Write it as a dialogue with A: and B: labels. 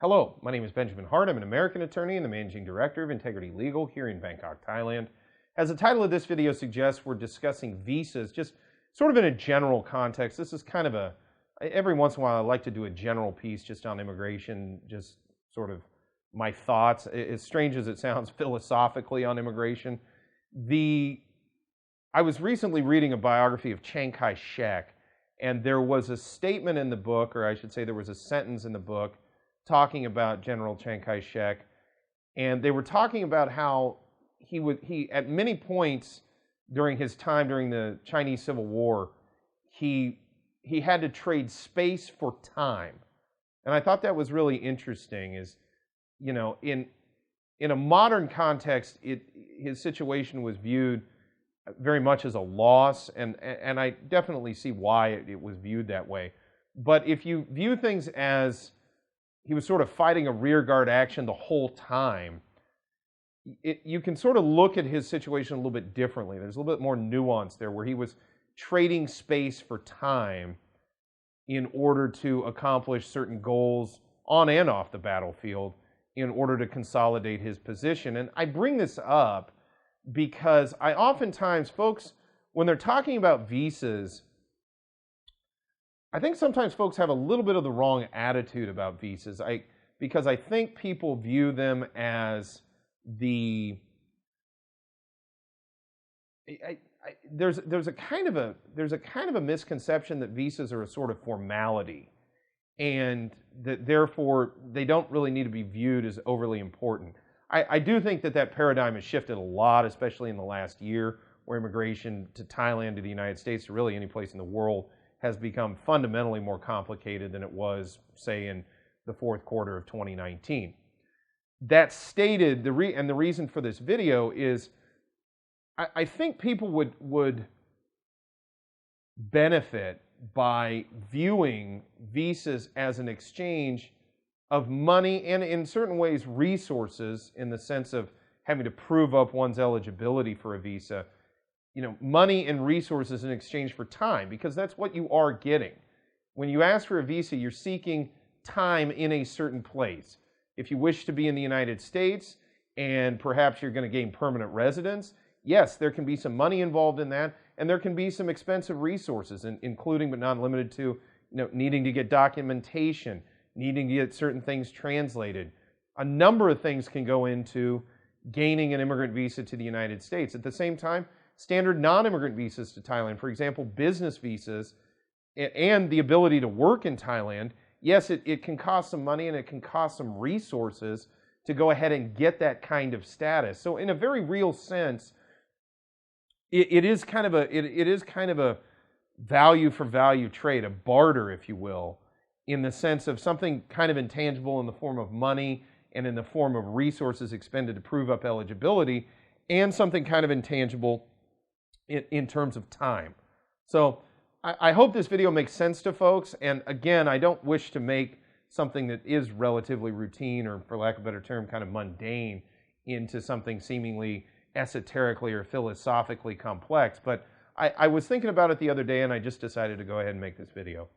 A: Hello, my name is Benjamin Hart. I'm an American attorney and the Managing Director of Integrity Legal here in Bangkok, Thailand. As the title of this video suggests, we're discussing visas, just sort of in a general context. This is kind of every once in a while I like to do a general piece just on immigration, just sort of my thoughts, as strange as it sounds, philosophically on immigration. I was recently reading a biography of Chiang Kai-shek, and there was a statement in the book, or I should say there was a sentence in the book, talking about General Chiang Kai-shek, and they were talking about how he at many points during his time during the Chinese Civil War, he had to trade space for time. And I thought that was really interesting, is, you know, in a modern context, his situation was viewed very much as a loss, and I definitely see why it was viewed that way. But if you view things as he was sort of fighting a rearguard action the whole time, you can sort of look at his situation a little bit differently. There's a little bit more nuance there, where he was trading space for time in order to accomplish certain goals on and off the battlefield in order to consolidate his position. And I bring this up because I oftentimes, folks, when they're talking about visas, I think sometimes folks have a little bit of the wrong attitude about visas. Because I think people view them as there's a kind of a misconception that visas are a sort of formality, and that therefore they don't really need to be viewed as overly important. I do think that paradigm has shifted a lot, especially in the last year, where immigration to Thailand, to the United States, to really any place in the world, has become fundamentally more complicated than it was, say, in the fourth quarter of 2019. That stated, the reason for this video is I think people would benefit by viewing visas as an exchange of money and, in certain ways, resources, in the sense of having to prove up one's eligibility for a visa. You know, money and resources in exchange for time, because that's what you are getting. When you ask for a visa, you're seeking time in a certain place. If you wish to be in the United States and perhaps you're going to gain permanent residence, yes, there can be some money involved in that, and there can be some expensive resources, including but not limited to, you know, needing to get documentation, needing to get certain things translated. A number of things can go into gaining an immigrant visa to the United States. At the same time, standard non-immigrant visas to Thailand, for example, business visas, and the ability to work in Thailand, yes, it can cost some money and it can cost some resources to go ahead and get that kind of status. So in a very real sense, it is kind of a value for value trade, a barter, if you will, in the sense of something kind of intangible in the form of money and in the form of resources expended to prove up eligibility, and something kind of intangible in terms of time. So I hope this video makes sense to folks. And again, I don't wish to make something that is relatively routine, or for lack of a better term, kind of mundane, into something seemingly esoterically or philosophically complex. But I was thinking about it the other day, and I just decided to go ahead and make this video.